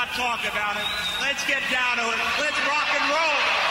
not talk about it. Let's get down to it. Let's rock and roll.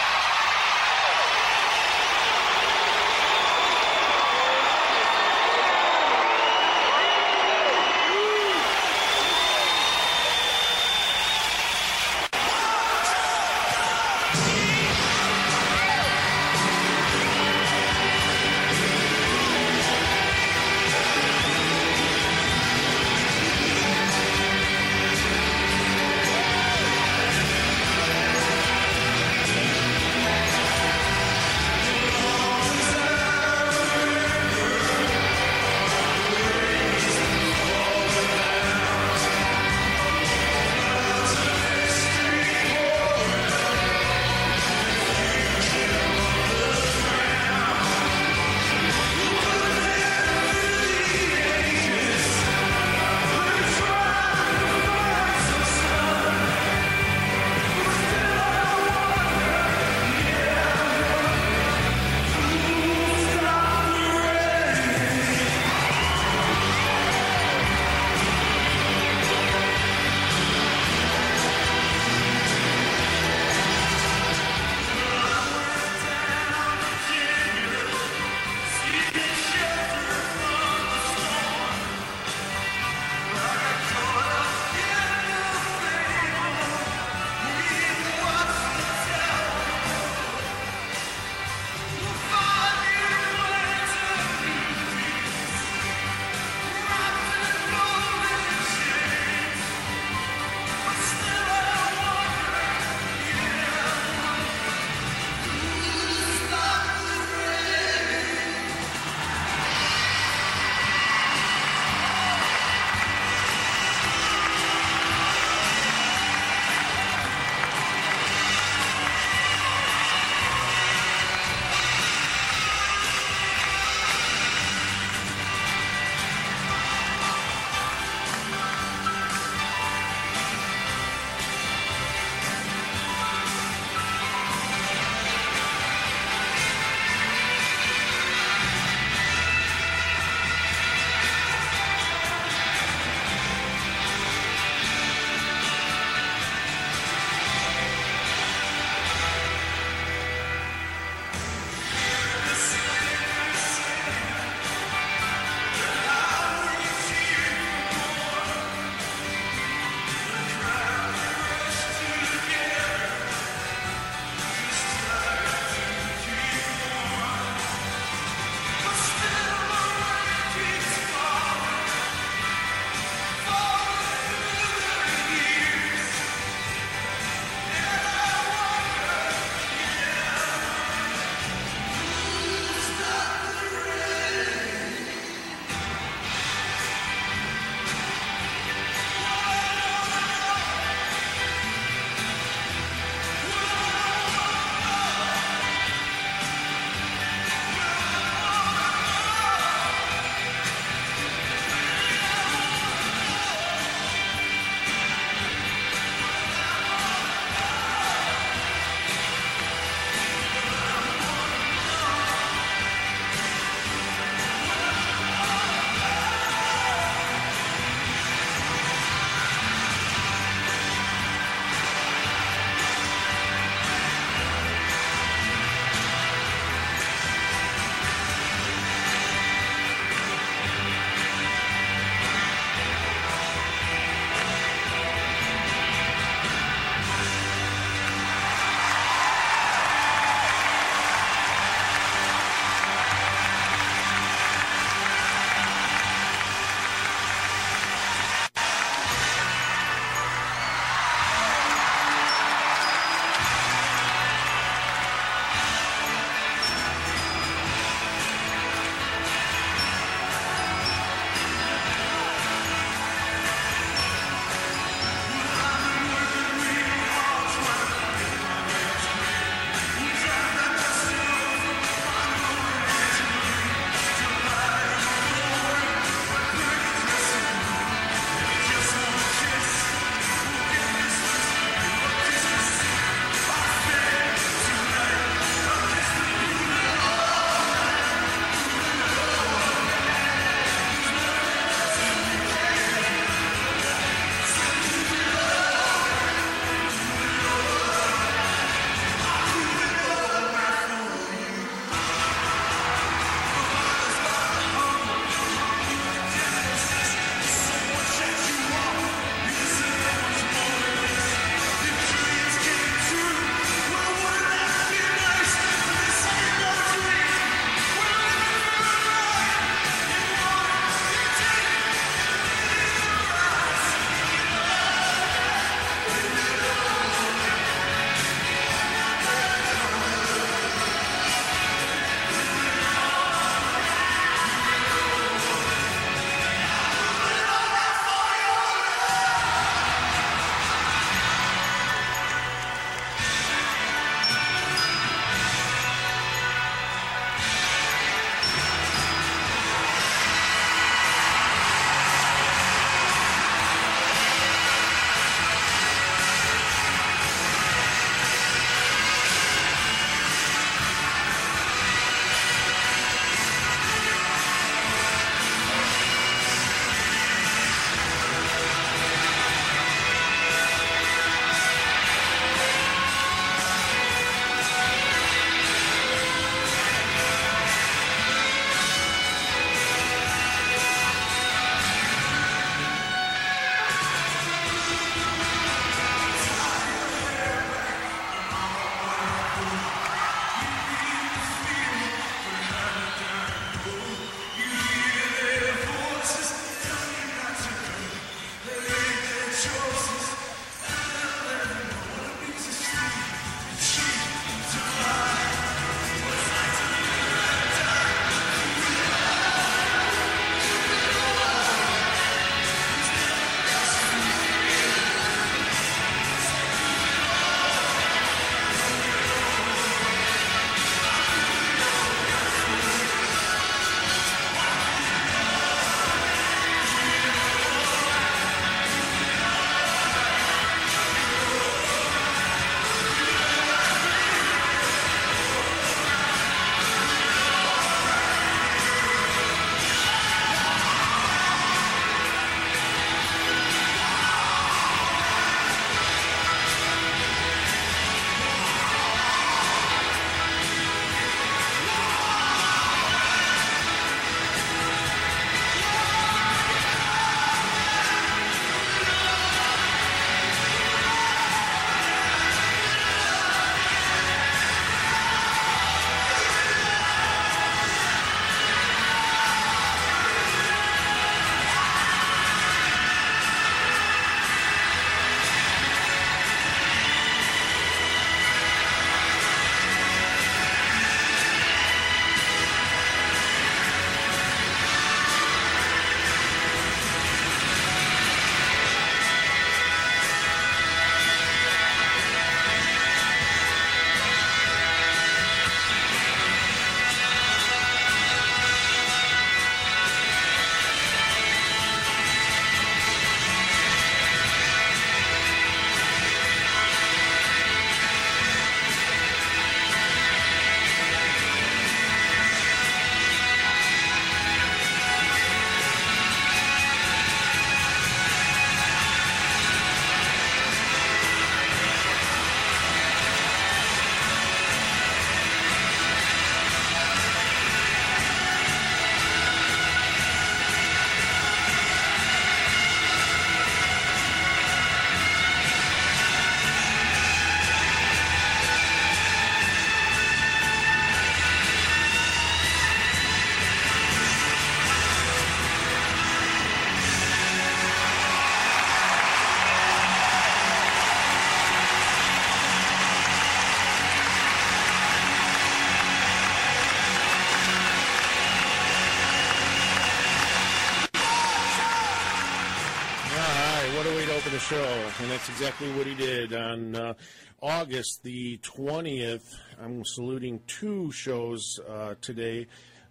show, and that's exactly what he did on August the 20th. I'm saluting two shows today.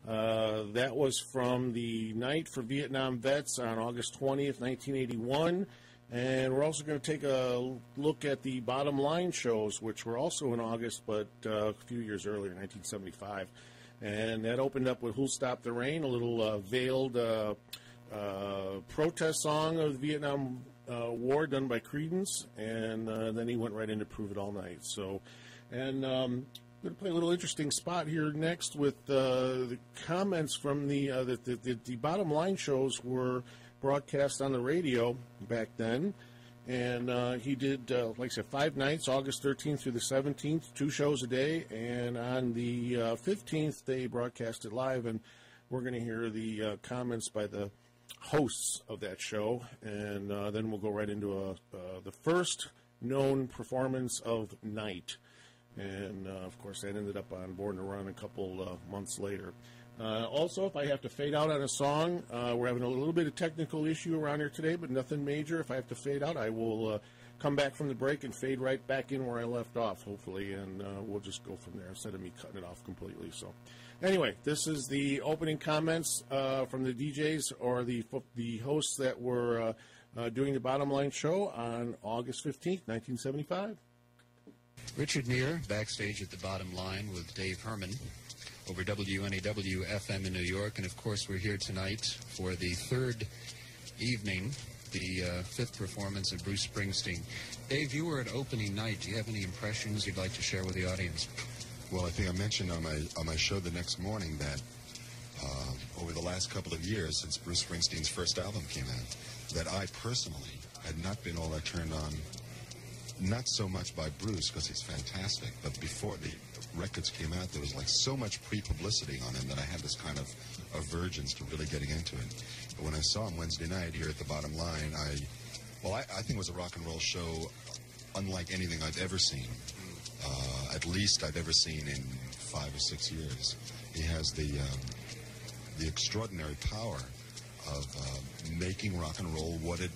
That was from the Night for Vietnam Vets on August 20th, 1981. And we're also going to take a look at the Bottom Line shows, which were also in August, but a few years earlier, 1975. And that opened up with Who'll Stop the Rain, a little veiled protest song of the Vietnam War done by Creedence. And then he went right into Prove It All Night. So, and I'm going to play a little interesting spot here next with the comments from the Bottom Line shows were broadcast on the radio back then, and he did, like I said, 5 nights, August 13th through the 17th, 2 shows a day, and on the 15th they broadcast it live, and we're going to hear the comments by the hosts of that show, and then we'll go right into the first known performance of Night, and of course that ended up on Born to Run a couple months later. Also, if I have to fade out on a song, we're having a little bit of technical issue around here today, but nothing major. If I have to fade out, I will come back from the break and fade right back in where I left off, hopefully, and we'll just go from there instead of me cutting it off completely. So, anyway, this is the opening comments from the DJs or the hosts that were doing the Bottom Line show on August 15th, 1975. Richard Neer, backstage at the Bottom Line with Dave Herman over WNAW FM in New York, and of course we're here tonight for the third evening, the fifth performance of Bruce Springsteen. Dave, you were at opening night. Do you have any impressions you'd like to share with the audience? Well, I think I mentioned on my show the next morning that over the last couple of years since Bruce Springsteen's first album came out, that I personally had not been all that turned on, not so much by Bruce because he's fantastic, but before the records came out, there was like so much pre-publicity on him that I had this kind of aversions to really getting into it. But when I saw him Wednesday night here at the Bottom Line, I think it was a rock and roll show unlike anything I've ever seen. At least I've ever seen in 5 or 6 years. He has the extraordinary power of making rock and roll what it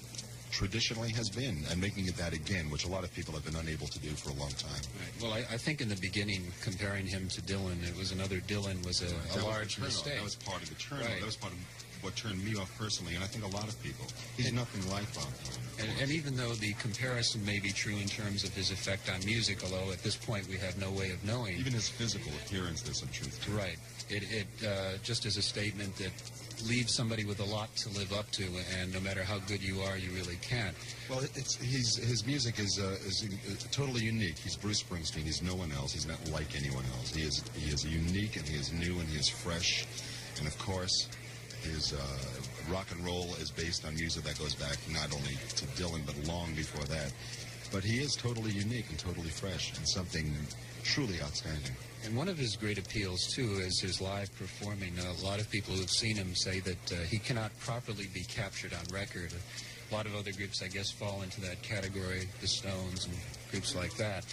traditionally has been, and making it that again, which a lot of people have been unable to do for a long time. Right. Well, I think in the beginning, comparing him to Dylan, it was another Dylan was a large mistake. That was part of the turn. Right. That was part of what turned me off personally, and I think a lot of people. He's nothing like Bob Dylan. And even though the comparison may be true in terms of his effect on music, although at this point we have no way of knowing. Even his physical appearance, there's some truth to it. Right. It just is a statement that leaves somebody with a lot to live up to, and no matter how good you are, you really can't. Well, his music is totally unique. He's Bruce Springsteen. He's no one else. He's not like anyone else. He is unique, and he is new, and he is fresh. And of course, his rock and roll is based on music that goes back not only to Dylan, but long before that. But he is totally unique and totally fresh, and something truly outstanding. And one of his great appeals, too, is his live performing. A lot of people who have seen him say that he cannot properly be captured on record. A lot of other groups, I guess, fall into that category, the Stones and groups like that.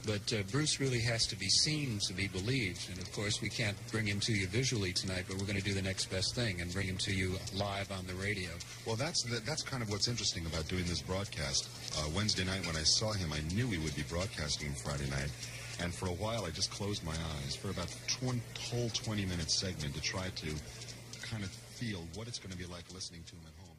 But Bruce really has to be seen to be believed. And, of course, we can't bring him to you visually tonight, but we're going to do the next best thing and bring him to you live on the radio. Well, that's kind of what's interesting about doing this broadcast. Wednesday night when I saw him, I knew we would be broadcasting Friday night. And for a while, I just closed my eyes for about a whole 20-minute segment to try to kind of feel what it's going to be like listening to him at home.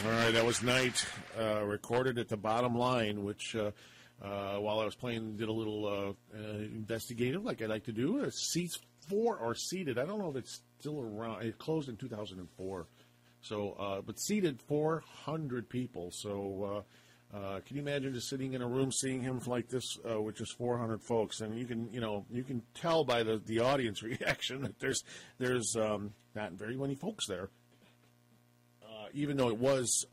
All right, that was Night, recorded at the Bottom Line, which, while I was playing, did a little investigative, like I like to do. Seats 4 are seated. I don't know if it's still around. It closed in 2004. So, but seated 400 people. So, can you imagine just sitting in a room seeing him like this with just 400 folks? And you can tell by the audience reaction that there's not very many folks there. Even though it was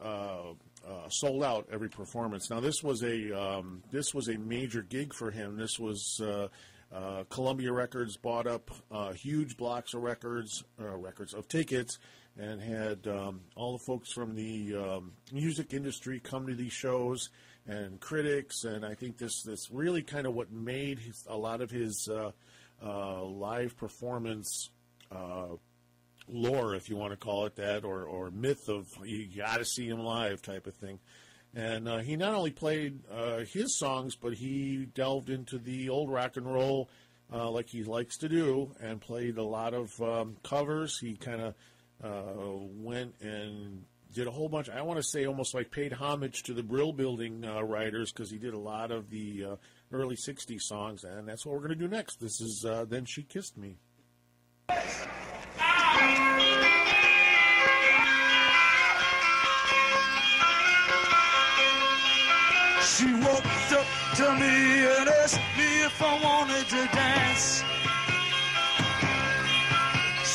sold out every performance. Now this was a major gig for him. This was Columbia Records bought up huge blocks of records of tickets, and had all the folks from the music industry come to these shows, and critics. And I think this really kind of what made a lot of his live performance lore, if you want to call it that, or myth of you got to see him live type of thing. And he not only played his songs, but he delved into the old rock and roll like he likes to do, and played a lot of covers. He kind of went and did a whole bunch, I want to say almost like paid homage to the Brill Building writers, because he did a lot of the early 60s songs, and that's what we're going to do next. This is Then She Kissed Me. She walked up to me and asked me if I wanted to dance.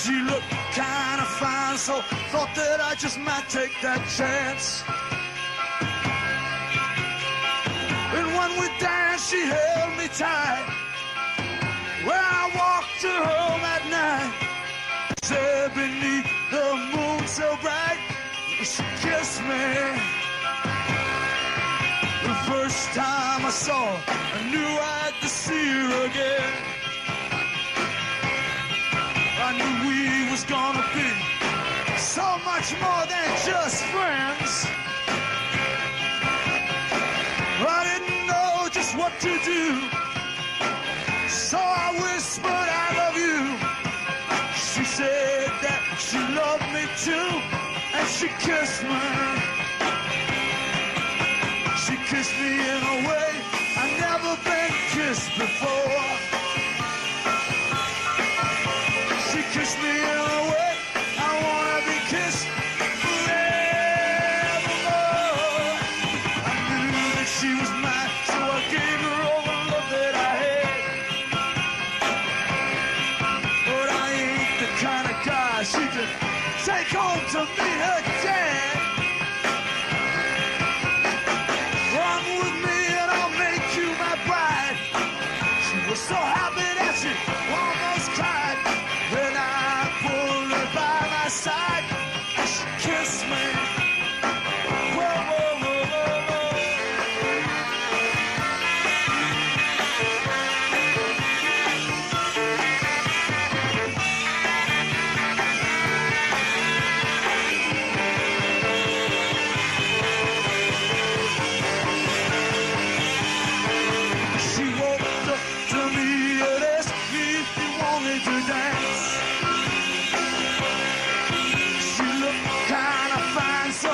She looked kind of fine, so thought that I just might take that chance. And when we danced, she held me tight. When I walked her home at night, said beneath the moon so bright, she kissed me. The first time I saw her, I knew I had to see her again. I knew we was gonna be so much more than just friends. I didn't know just what to do, so I whispered, I love you. She said that she loved me too, and she kissed me. She kissed me in a way I've never been kissed before. She kissed me in a way I wanna be kissed forevermore. I knew that she was mine, so I gave her all the love that I had. But I ain't the kind of guy she could take home to meet her dad. Run with me and I'll make you my bride. She was so happy that she almost cried. Then I pulled her by my side and she kissed me. Whoa, whoa, whoa, whoa, whoa. She walked up to me and asked me if you wanted to dance. She looked kind of fine, so I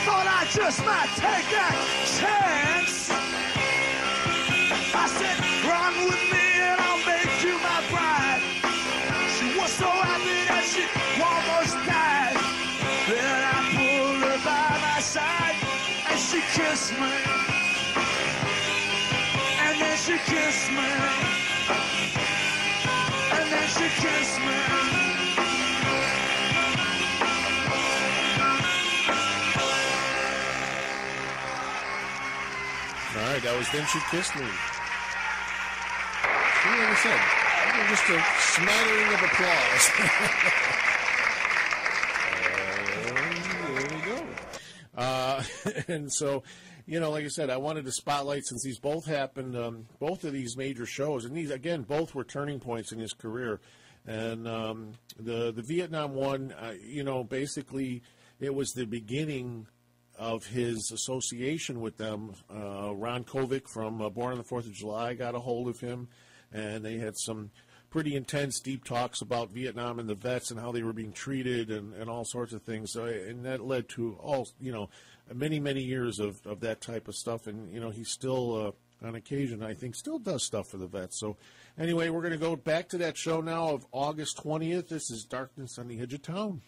thought I just might take that chance. I said, run with me and I'll make you my bride. She was so happy that she almost died. Then I pulled her by my side and she kissed me. And then she kissed me. And then she kissed me. was Then She Kissed Me. See, like I said, just a smattering of applause. There we go. And so, you know, like I said, I wanted to spotlight, since these both happened, both of these major shows, and these, again, both were turning points in his career. And the Vietnam one, you know, basically it was the beginning of his association with them. Ron Kovic from Born on the 4th of July got a hold of him, and they had some pretty intense, deep talks about Vietnam and the vets and how they were being treated and all sorts of things. So, and that led to all, you know, many, many years of that type of stuff. And, you know, he's still, on occasion, I think, still does stuff for the vets. So anyway, we're going to go back to that show now of August 20th. This is Darkness on the Edge of Town.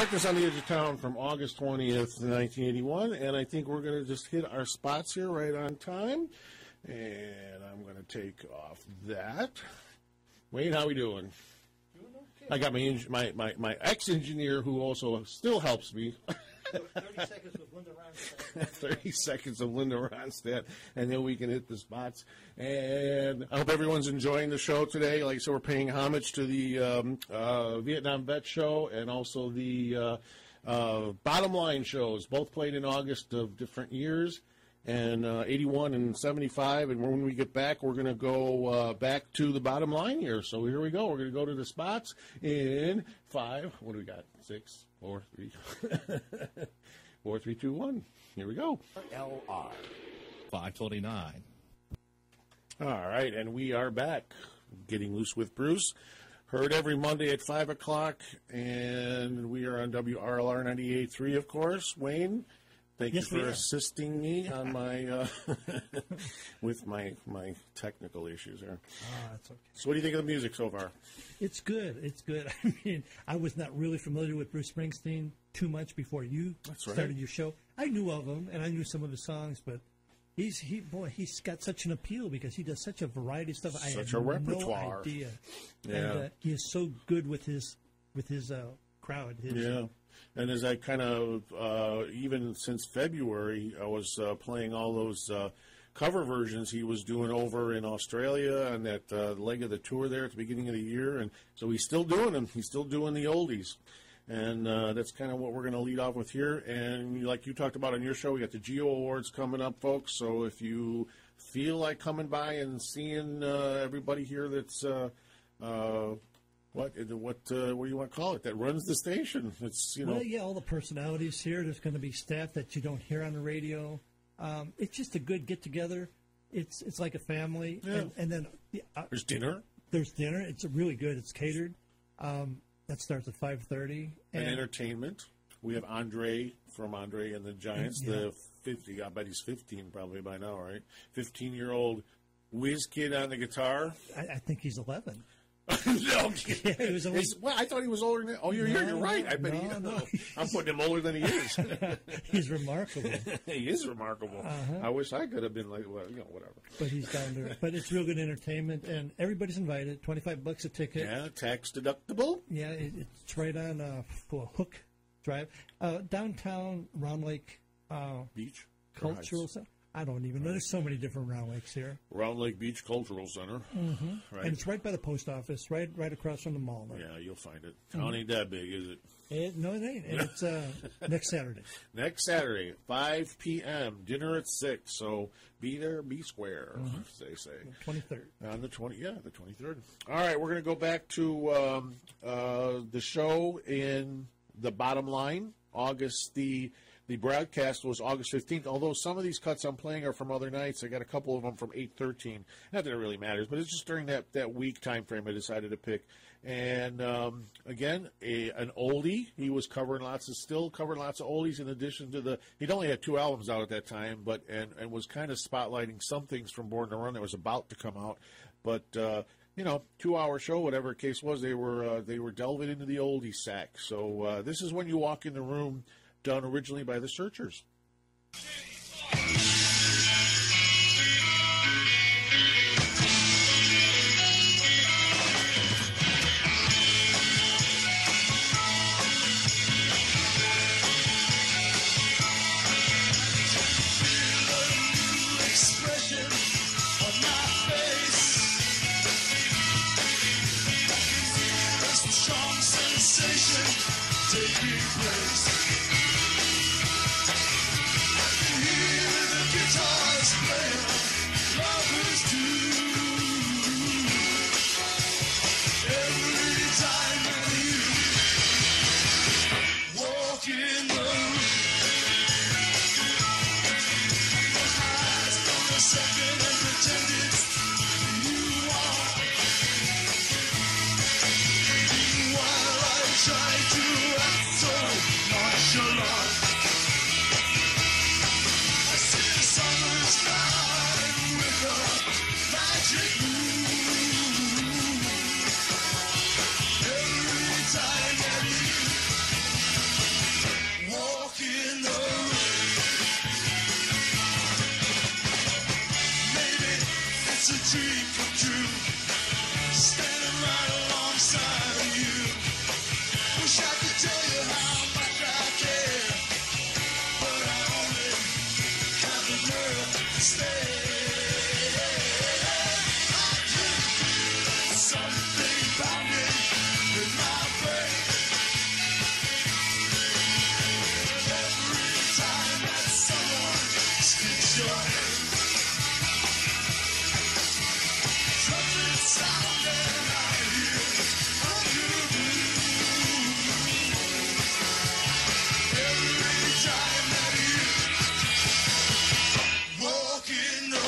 Darkness on the Edge of Town from August 20th, 1981, and I think we're going to just hit our spots here right on time, and I'm going to take off that. Wayne, how we doing? Doing okay. I got my ex-engineer who also still helps me. 30 seconds with Linda Ronstadt. 30 seconds of Linda Ronstadt, and then we can hit the spots. And I hope everyone's enjoying the show today. Like I said, we're paying homage to the Vietnam Vet Show and also the Bottom Line shows, both played in August of different years, and 81 and 75. And when we get back, we're going to go back to the Bottom Line here. So here we go. We're going to go to the spots in 5. What do we got? 6, 4, 3, 4, 3, 2, 1. Here we go. LR 529. All right, and we are back. Getting Loose with Bruce. Heard every Monday at 5 o'clock, and we are on WRLR 98.3, of course. Wayne, thank you for assisting me on my with my technical issues there. That's okay. So what do you think of the music so far? It's good. It's good. I mean, I was not really familiar with Bruce Springsteen too much before you started your show. I knew of him, and I knew some of his songs, but he's got such an appeal because he does such a variety of stuff. Such I a had repertoire. No idea. Yeah. And he is so good with his crowd. Yeah. And as I kind of, even since February, I was playing all those cover versions he was doing over in Australia and that leg of the tour there at the beginning of the year. And so he's still doing them. He's still doing the oldies. And that's kind of what we're going to lead off with here. And like you talked about on your show, we got the Geo Awards coming up, folks. So if you feel like coming by and seeing everybody here that's what do you want to call it? That runs the station. It's Well, yeah, all the personalities here. There's going to be staff that you don't hear on the radio. It's just a good get together. It's like a family. Yeah. And then there's dinner. There's dinner. It's really good. It's catered. That starts at 5:30. And entertainment. We have Andre from Andre and the Giants. The 50. I bet he's 15 probably by now, right? 15-year-old whiz kid on the guitar. I think he's 11. No, yeah, he was well, I thought he was older than. Oh, you're right. I bet I'm putting him older than he is. He's remarkable. He is remarkable. I wish I could have been like, well, whatever. But he's down there. But it's real good entertainment, and everybody's invited. $25 a ticket. Yeah, tax deductible. Yeah, it's right on Hook Drive, downtown Round Lake Beach Cultural Center. I don't even know. There's so many different Round Lakes here. Round Lake Beach Cultural Center. Mm-hmm. Right. And it's right by the post office, right across from the mall. There. Yeah, you'll find it. Town ain't that big, is it? No, it ain't. And it's next Saturday. Next Saturday, 5 p.m., dinner at 6. So be there, be square, as they say. 23rd. On the 23rd. All right, we're going to go back to the show in the Bottom Line. The broadcast was August 15th, although some of these cuts I'm playing are from other nights. I got a couple of them from 8/13. Not that it really matters, but it's just during that week time frame I decided to pick. And, again, an oldie. He was still covering lots of oldies in addition to he'd only had 2 albums out at that time, and was kind of spotlighting some things from Born to Run that was about to come out. But, 2-hour show, whatever the case was, they were delving into the oldie sack. So this is When You Walk in the Room, done originally by the Searchers. Taking place. it's a dream come true. Standing right alongside of you. Wish I could tell you how much I care, but I only have the nerve to stay. I can feel something pounding in my brain. Every time that someone speaks your name, trumpet sound and I hear under blue. Every time that you walk in the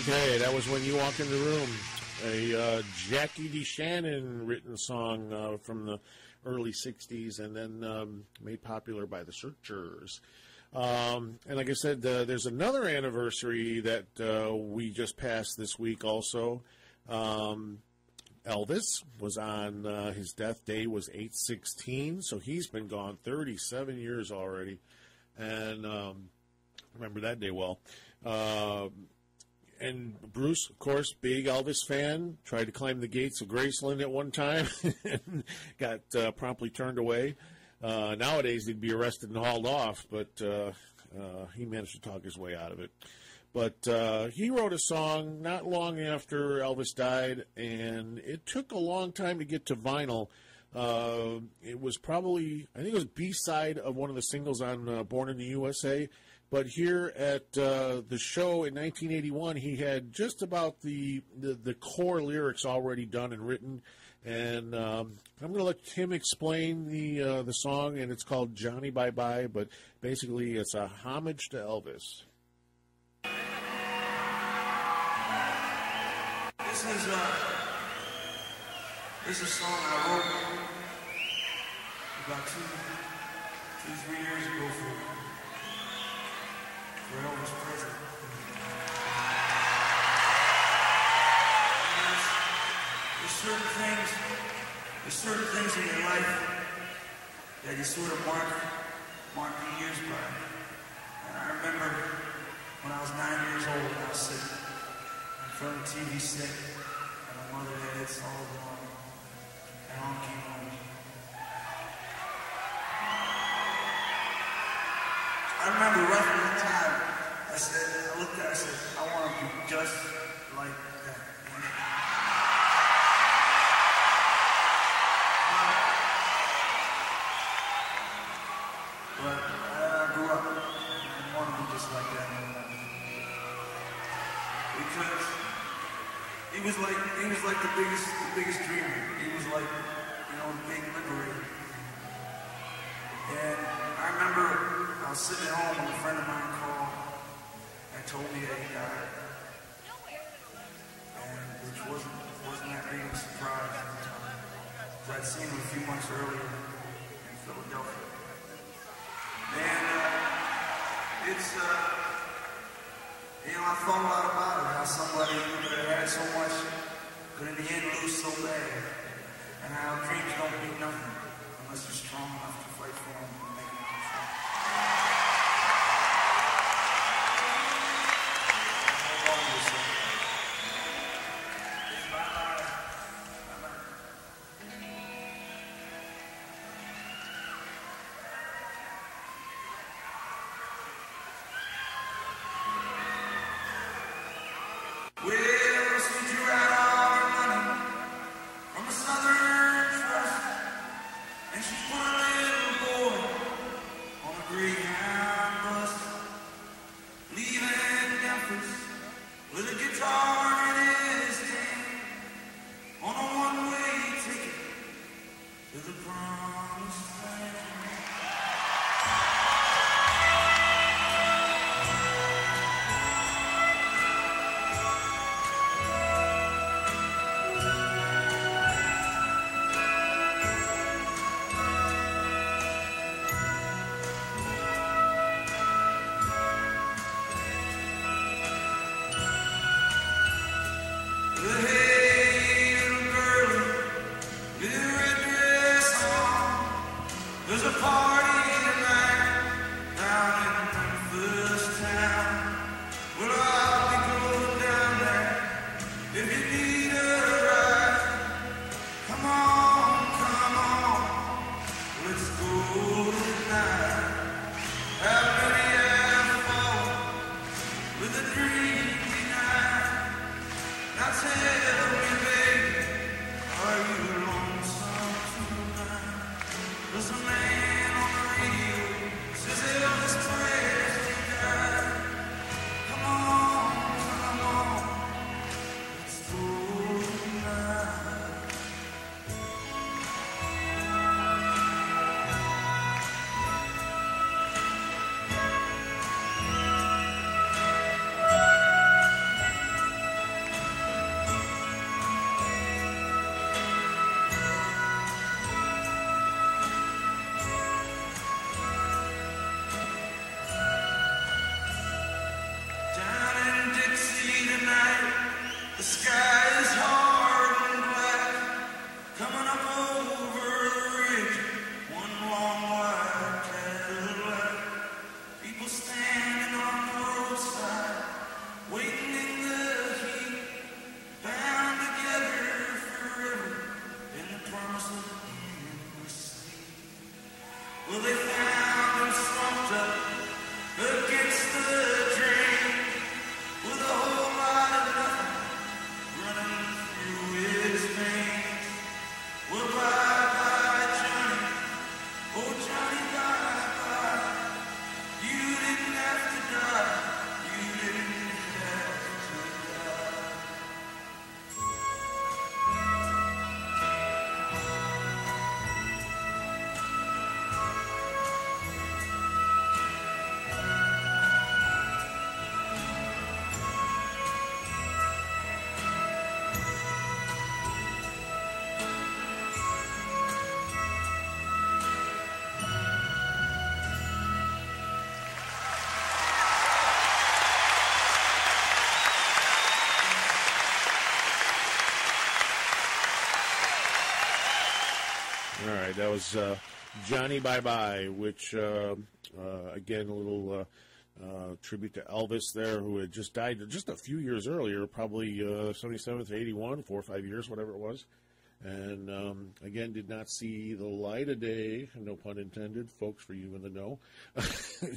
Okay, that was When You Walk in the Room, a Jackie DeShannon written song from the early 60s and then made popular by the Searchers. And like I said, there's another anniversary that we just passed this week also. Elvis was on, his death day was 8/16, so he's been gone 37 years already. And remember that day well. And Bruce, of course, big Elvis fan, tried to climb the gates of Graceland at one time and got promptly turned away. Nowadays, he'd be arrested and hauled off, but he managed to talk his way out of it. But he wrote a song not long after Elvis died, and it took a long time to get to vinyl. It was probably, I think it was B-side of one of the singles on Born in the USA. But here at the show in 1981, he had just about the core lyrics already done and written. And I'm going to let him explain the song, and it's called Johnny Bye Bye. But basically, it's a homage to Elvis. This is a song I wrote about 3 years ago for Elvis Presley. There's certain things in your life that you sort of mark the years by. And I remember when I was 9 years old and I was sitting in front of the TV set and my mother had it all along and on came home. I remember right from that time, I looked at it and said, I want to be just like that. But I grew up and I want to be just like that. Because he was like the biggest dreamer. He was like, the big liberator. And I remember I was sitting at home and a friend of mine called and told me that he died. And which wasn't that big of a surprise at the time. I'd seen him a few months earlier in Philadelphia. And it's, I thought a lot about it, how somebody that had so much could in the end lose so bad. And how dreams don't mean nothing unless you're strong enough to fight for them and make them come true. Hold on to yourself. The sky is hard and black, coming up over the ridge. One long white Cadillac. People standing on the roadside, waiting in the heat, bound together forever in the promise of endless sleep. Well, they found him slumped up against the drain with a whole lot of nothing running through his veins. Well, bye-bye, Johnny. Oh, Johnny, bye-bye. You didn't have to die. You didn't have to die. All right, that was Johnny Bye Bye, which, again, a little tribute to Elvis there, who had just died just a few years earlier, probably 77th, 81, 4 or 5 years, whatever it was. And, again, did not see the light of day, no pun intended, folks, for you in the know.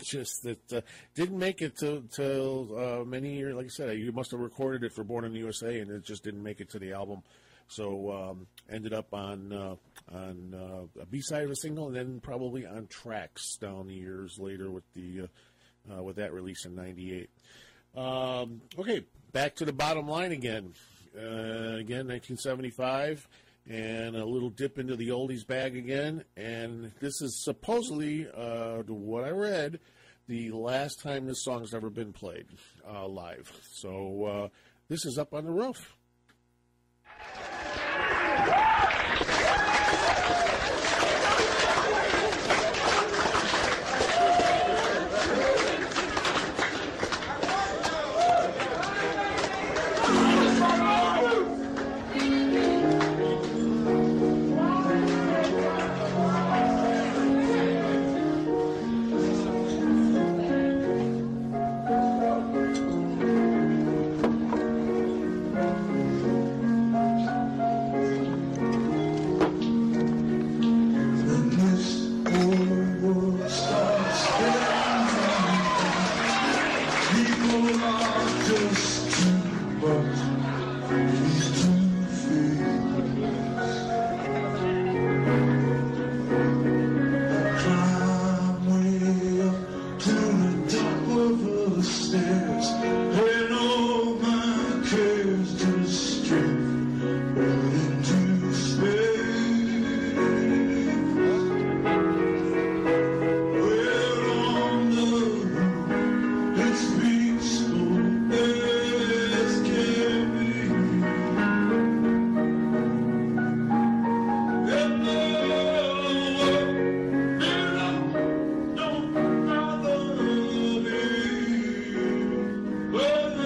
Just that didn't make it till many years. Like I said, you must have recorded it for Born in the USA, and it just didn't make it to the album. So ended up on a B-side of a single, and then probably on tracks down the years later with that release in '98. Okay, back to the bottom line again. Again, 1975, and a little dip into the oldies bag again. And this is supposedly, to what I read, the last time this song's ever been played live. So this is Up on the Roof. Well,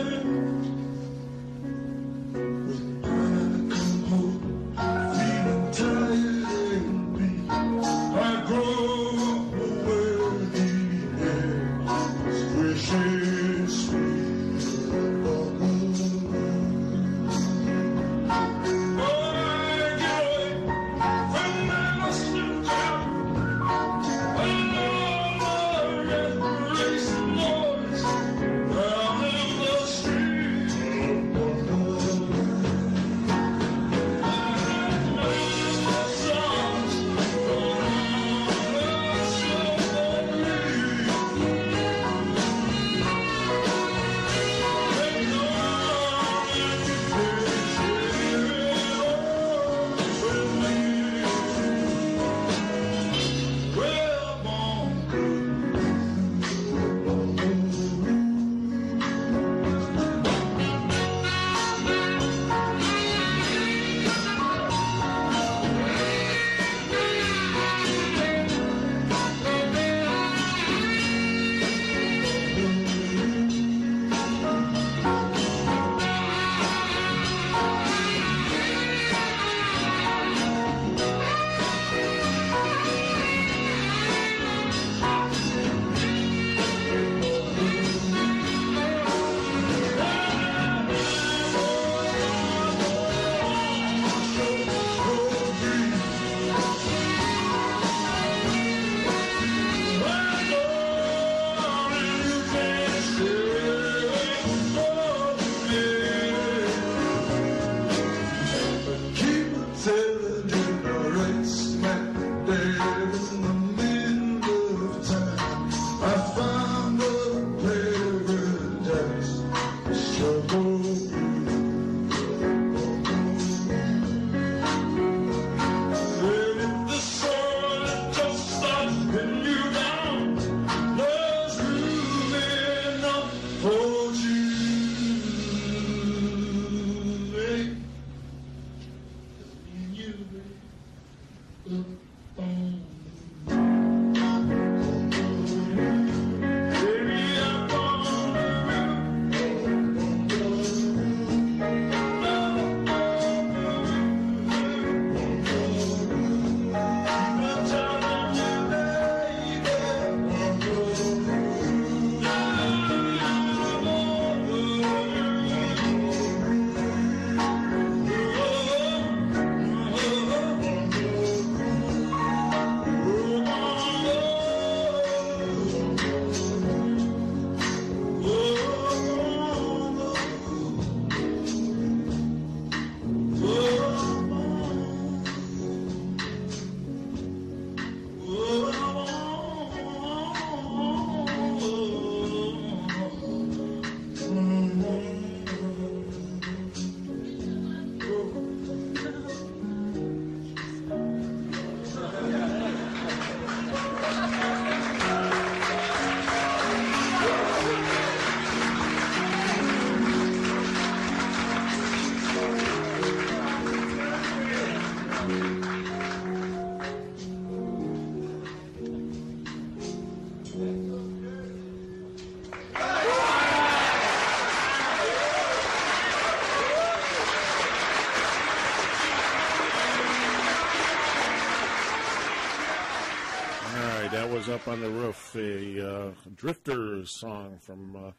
Up on the Roof, a Drifters song from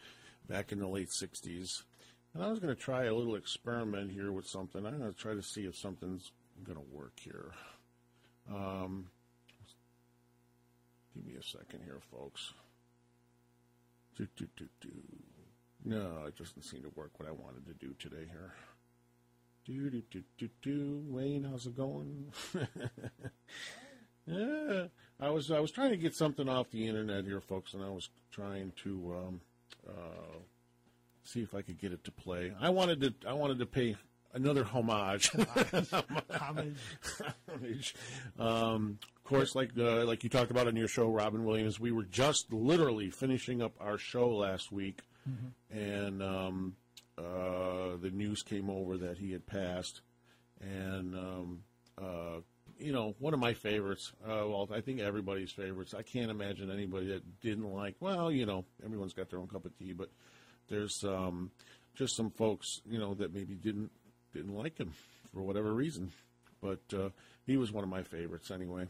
back in the late 60s. And I was going to try a little experiment here with something. I'm going to try to see if something's going to work here. Give me a second here, folks. No, it doesn't seem to work what I wanted to do today here. Wayne, how's it going? Yeah, I was trying to get something off the internet here, folks, and I was trying to see if I could get it to play. I wanted to pay another homage. Of course, like you talked about on your show, Robin Williams, we were just literally finishing up our show last week, and the news came over that he had passed, and one of my favorites. Well, I think everybody's favorites. I can't imagine anybody that didn't like. Well, everyone's got their own cup of tea, but there's just some folks, that maybe didn't like him for whatever reason. But he was one of my favorites anyway.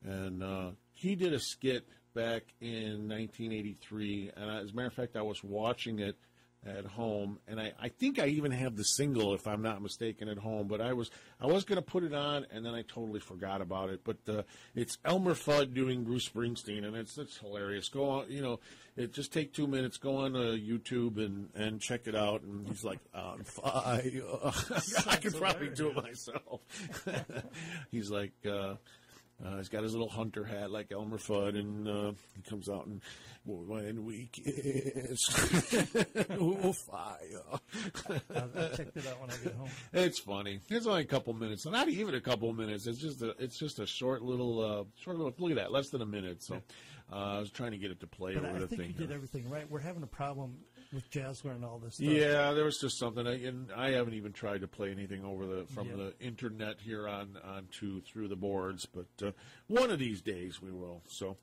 And he did a skit back in 1983, and as a matter of fact, I was watching it at home, and I think I even have the single, if I'm not mistaken, at home. But I was going to put it on, and then I totally forgot about it. But it's Elmer Fudd doing Bruce Springsteen, and it's hilarious. Go on, it just take 2 minutes. Go on YouTube and check it out. And he's like, on fire. I could probably do it myself. He's like. He's got his little hunter hat like Elmer Fudd, and he comes out and when we kiss, fire. I'll check it out when I get home. It's funny. It's only a couple minutes, not even a couple minutes. It's just a short little. Look at that, less than a minute. So I was trying to get it to play over the thing. I think you did everything right. We're having a problem with Jazzler and all this stuff. Yeah, there was just something, and I haven't even tried to play anything over the internet here through the boards, but one of these days we will. So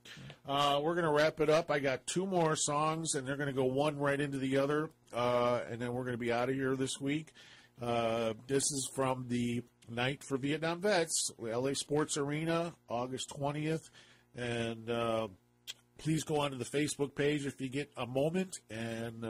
we're going to wrap it up. I got 2 more songs, and they're going to go one right into the other, and then we're going to be out of here this week. This is from the Night for Vietnam Vets, LA Sports Arena, August 20th, and please go onto the Facebook page if you get a moment, and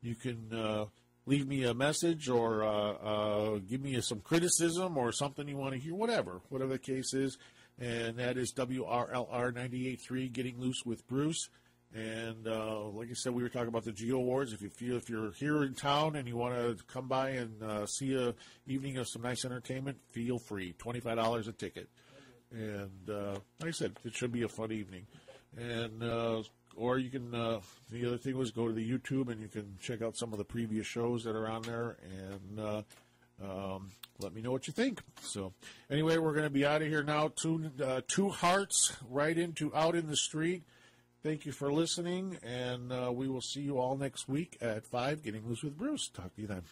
you can leave me a message or give me some criticism or something you want to hear, whatever the case is. And that is WRLR 98.3, Getting Loose with Bruce. And like I said, we were talking about the Geo Awards. If you're here in town and you want to come by and see a evening of some nice entertainment, feel free. $25 a ticket. And like I said, it should be a fun evening. And or you can the other thing was go to the YouTube and you can check out some of the previous shows that are on there and let me know what you think. So anyway, we're going to be out of here now. Two Hearts right into Out in the Street. Thank you for listening, and we will see you all next week at 5, Getting Loose with Bruce. Talk to you then.